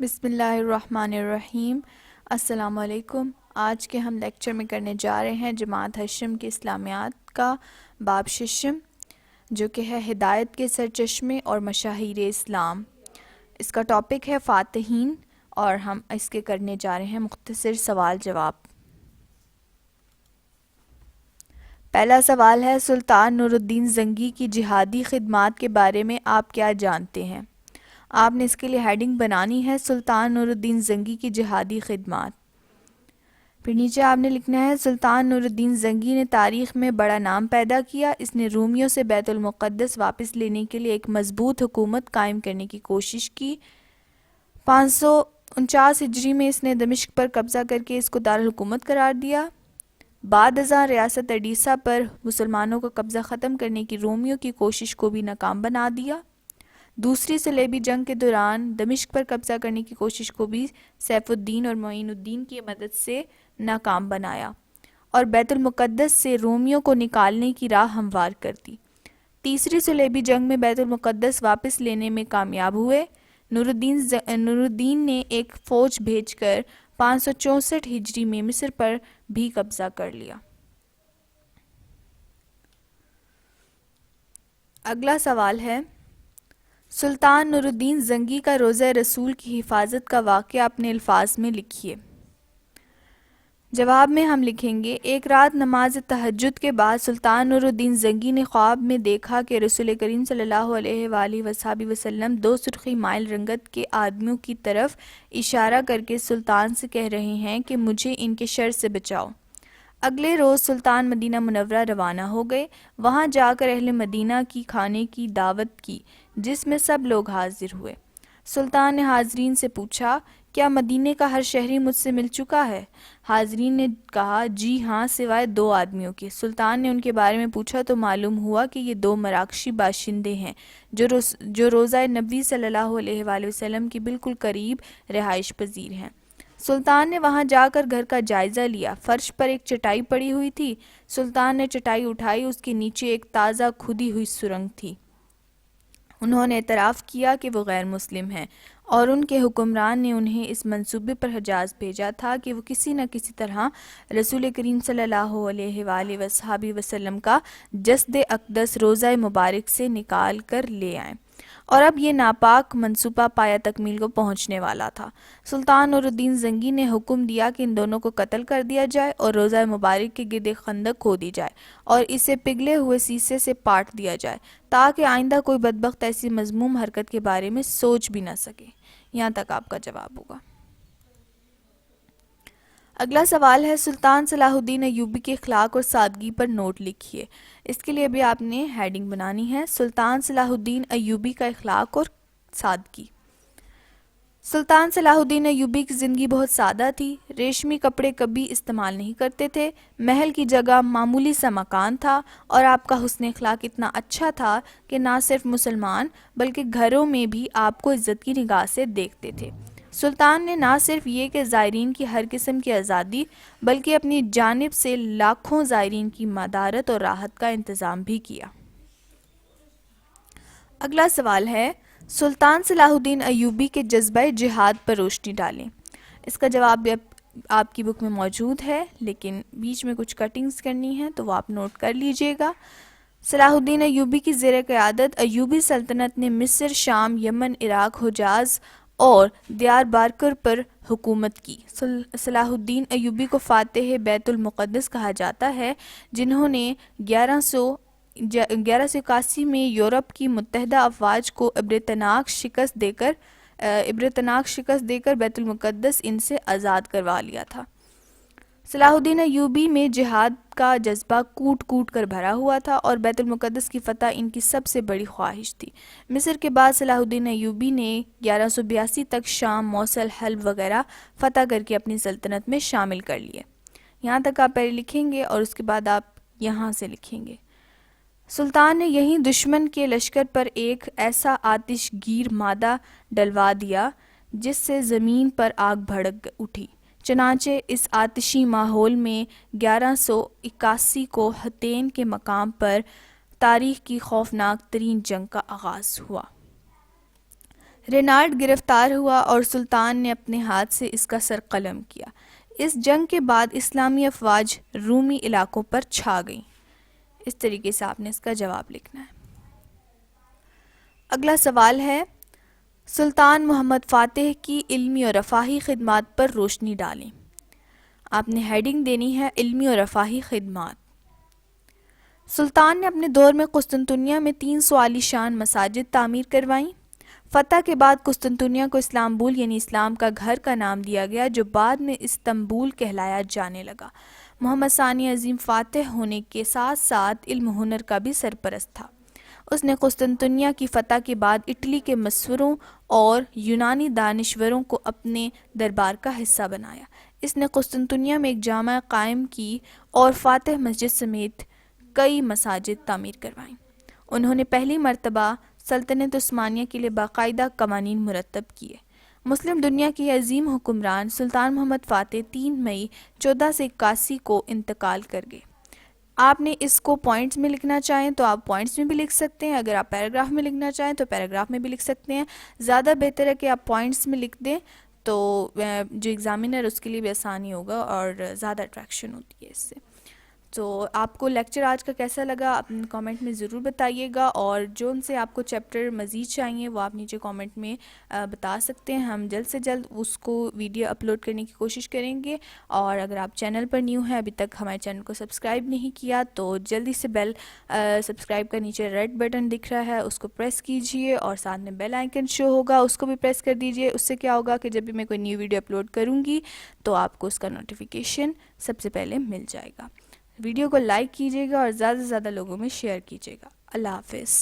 بسم اللہ الرحمن الرحیم۔ السلام علیکم۔ آج کے ہم لیکچر میں کرنے جا رہے ہیں جماعت ہشم کے اسلامیات کا باب ششم، جو کہ ہے ہدایت کے سرچشمے اور مشاہیر اسلام۔ اس کا ٹاپک ہے فاتحین، اور ہم اس کے کرنے جا رہے ہیں مختصر سوال جواب۔ پہلا سوال ہے، سلطان نور الدین زنگی کی جہادی خدمات کے بارے میں آپ کیا جانتے ہیں؟ آپ نے اس کے لیے ہیڈنگ بنانی ہے، سلطان نور الدین زنگی کی جہادی خدمات۔ پھر نیچے آپ نے لکھنا ہے، سلطان نور الدین زنگی نے تاریخ میں بڑا نام پیدا کیا۔ اس نے رومیوں سے بیت المقدس واپس لینے کے لیے ایک مضبوط حکومت قائم کرنے کی کوشش کی۔ 549 ہجری میں اس نے دمشق پر قبضہ کر کے اس کو دارالحکومت قرار دیا۔ بعد ازاں ریاست اڈیسہ پر مسلمانوں کا قبضہ ختم کرنے کی رومیوں کی کوشش کو بھی ناکام بنا دیا۔ دوسری صلیبی جنگ کے دوران دمشق پر قبضہ کرنے کی کوشش کو بھی سیف الدین اور معین الدین کی مدد سے ناکام بنایا، اور بیت المقدس سے رومیوں کو نکالنے کی راہ ہموار کر دی۔ تیسری صلیبی جنگ میں بیت المقدس واپس لینے میں کامیاب ہوئے۔ نور الدین نے ایک فوج بھیج کر 564 ہجری میں مصر پر بھی قبضہ کر لیا۔ اگلا سوال ہے، سلطان نور الدین زنگی کا روضہ رسول کی حفاظت کا واقعہ اپنے الفاظ میں لکھیے۔ جواب میں ہم لکھیں گے، ایک رات نماز تہجد کے بعد سلطان نور الدین زنگی نے خواب میں دیکھا کہ رسول کریم صلی اللہ علیہ وآلہ وصحبہ وسلم 2 سرخی مائل رنگت کے آدمیوں کی طرف اشارہ کر کے سلطان سے کہہ رہے ہیں کہ مجھے ان کے شر سے بچاؤ۔ اگلے روز سلطان مدینہ منورہ روانہ ہو گئے۔ وہاں جا کر اہل مدینہ کی کھانے کی دعوت کی، جس میں سب لوگ حاضر ہوئے۔ سلطان نے حاضرین سے پوچھا، کیا مدینے کا ہر شہری مجھ سے مل چکا ہے؟ حاضرین نے کہا، جی ہاں، سوائے 2 آدمیوں کے۔ سلطان نے ان کے بارے میں پوچھا تو معلوم ہوا کہ یہ 2 مراکشی باشندے ہیں جو روضہ نبوی صلی اللہ علیہ وآلہ وسلم کی بالکل قریب رہائش پذیر ہیں۔ سلطان نے وہاں جا کر گھر کا جائزہ لیا۔ فرش پر ایک چٹائی پڑی ہوئی تھی۔ سلطان نے چٹائی اٹھائی، اس کے نیچے ایک تازہ کھودی ہوئی سرنگ تھی۔ انہوں نے اعتراف کیا کہ وہ غیر مسلم ہیں، اور ان کے حکمران نے انہیں اس منصوبے پر حجاز بھیجا تھا کہ وہ کسی نہ کسی طرح رسول کریم صلی اللہ علیہ وآلہ وصحبہ وسلم کا جسد اقدس روضہ مبارک سے نکال کر لے آئیں، اور اب یہ ناپاک منصوبہ پایہ تکمیل کو پہنچنے والا تھا۔ سلطان نور الدین زنگی نے حکم دیا کہ ان دونوں کو قتل کر دیا جائے اور روضہ مبارک کے گرد ایک خندق کھودی جائے اور اسے پگھلے ہوئے سیسے سے پاٹ دیا جائے، تاکہ آئندہ کوئی بدبخت ایسی مذموم حرکت کے بارے میں سوچ بھی نہ سکے۔ یہاں تک آپ کا جواب ہوگا۔ اگلا سوال ہے، سلطان صلاح الدین ایوبی کے اخلاق اور سادگی پر نوٹ لکھیے۔ اس کے لیے بھی آپ نے ہیڈنگ بنانی ہے، سلطان صلاح الدین ایوبی کا اخلاق اور سادگی۔ سلطان صلاح الدین ایوبی کی زندگی بہت سادہ تھی۔ ریشمی کپڑے کبھی استعمال نہیں کرتے تھے۔ محل کی جگہ معمولی سا مکان تھا، اور آپ کا حسن اخلاق اتنا اچھا تھا کہ نہ صرف مسلمان بلکہ گھروں میں بھی آپ کو عزت کی نگاہ سے دیکھتے تھے۔ سلطان نے نہ صرف یہ کہ زائرین کی ہر قسم کی آزادی بلکہ اپنی جانب سے لاکھوں زائرین کی مدارت اور راحت کا انتظام بھی کیا۔ اگلا سوال ہے، سلطان صلاح الدین ایوبی کے جذبہ جہاد پر روشنی ڈالیں۔ اس کا جواب بھی آپ کی بک میں موجود ہے، لیکن بیچ میں کچھ کٹنگز کرنی ہے تو وہ آپ نوٹ کر لیجئے گا۔ صلاح الدین ایوبی کی زیر قیادت ایوبی سلطنت نے مصر، شام، یمن، عراق، حجاز اور دیار بکر پر حکومت کی۔ صلاح الدین ایوبی کو فاتح بیت المقدس کہا جاتا ہے، جنہوں نے 1181 میں یورپ کی متحدہ افواج کو عبرتناک شکست دے کر بیت المقدس ان سے آزاد کروا لیا تھا۔ صلاح الدین ایوبی میں جہاد کا جذبہ کوٹ کوٹ کر بھرا ہوا تھا، اور بیت المقدس کی فتح ان کی سب سے بڑی خواہش تھی۔ مصر کے بعد صلاح الدین ایوبی نے 1182 تک شام، موصل، حلب وغیرہ فتح کر کے اپنی سلطنت میں شامل کر لیے۔ یہاں تک آپ پہلے لکھیں گے اور اس کے بعد آپ یہاں سے لکھیں گے، سلطان نے یہیں دشمن کے لشکر پر ایک ایسا آتش گیر مادہ ڈلوا دیا جس سے زمین پر آگ بھڑک اٹھی۔ چنانچہ اس آتشی ماحول میں 1181 کو حطین کے مقام پر تاریخ کی خوفناک ترین جنگ کا آغاز ہوا۔ رینارڈ گرفتار ہوا اور سلطان نے اپنے ہاتھ سے اس کا سر قلم کیا۔ اس جنگ کے بعد اسلامی افواج رومی علاقوں پر چھا گئیں۔ اس طریقے سے آپ نے اس کا جواب لکھنا ہے۔ اگلا سوال ہے، سلطان محمد فاتح کی علمی اور رفاہی خدمات پر روشنی ڈالیں۔ آپ نے ہیڈنگ دینی ہے علمی اور رفاہی خدمات۔ سلطان نے اپنے دور میں قسطنطنیہ میں 300 عالی شان مساجد تعمیر کروائیں۔ فتح کے بعد قسطنطنیہ کو اسلامبول یعنی اسلام کا گھر کا نام دیا گیا، جو بعد میں استنبول کہلایا جانے لگا۔ محمد ثانی عظیم فاتح ہونے کے ساتھ ساتھ علم و ہنر کا بھی سرپرست تھا۔ اس نے قسطنطنیہ کی فتح کے بعد اٹلی کے مصوروں اور یونانی دانشوروں کو اپنے دربار کا حصہ بنایا۔ اس نے قسطنطنیہ میں ایک جامع قائم کی اور فاتح مسجد سمیت کئی مساجد تعمیر کروائیں۔ انہوں نے پہلی مرتبہ سلطنت عثمانیہ کے لیے باقاعدہ قوانین مرتب کیے۔ مسلم دنیا کے عظیم حکمران سلطان محمد فاتح 3 مئی 1481 کو انتقال کر گئے۔ آپ نے اس کو پوائنٹس میں لکھنا چاہیں تو آپ پوائنٹس میں بھی لکھ سکتے ہیں، اگر آپ پیراگراف میں لکھنا چاہیں تو پیراگراف میں بھی لکھ سکتے ہیں۔ زیادہ بہتر ہے کہ آپ پوائنٹس میں لکھ دیں تو جو ایگزامینر اس کے لیے بھی آسانی ہوگا اور زیادہ اٹریکشن ہوتی ہے اس سے۔ تو آپ کو لیکچر آج کا کیسا لگا اپنے کامنٹ میں ضرور بتائیے گا، اور جو ان سے آپ کو چیپٹر مزید چاہیے وہ آپ نیچے کامنٹ میں بتا سکتے ہیں۔ ہم جلد سے جلد اس کو ویڈیو اپلوڈ کرنے کی کوشش کریں گے، اور اگر آپ چینل پر نیو ہیں ابھی تک ہمارے چینل کو سبسکرائب نہیں کیا تو جلدی سے بیل سبسکرائب کا نیچے ریڈ بٹن دکھ رہا ہے اس کو پریس کیجئے، اور ساتھ میں بیل آئیکن شو ہوگا اس کو بھی پریس کر دیجئے۔ اس سے کیا ہوگا کہ جب بھی میں کوئی نیو ویڈیو اپلوڈ کروں گی تو آپ کو اس کا نوٹیفیکیشن سب سے پہلے مل جائے گا۔ ویڈیو کو لائک کیجیے گا اور زیادہ سے زیادہ لوگوں میں شیئر کیجیے گا۔ اللہ حافظ۔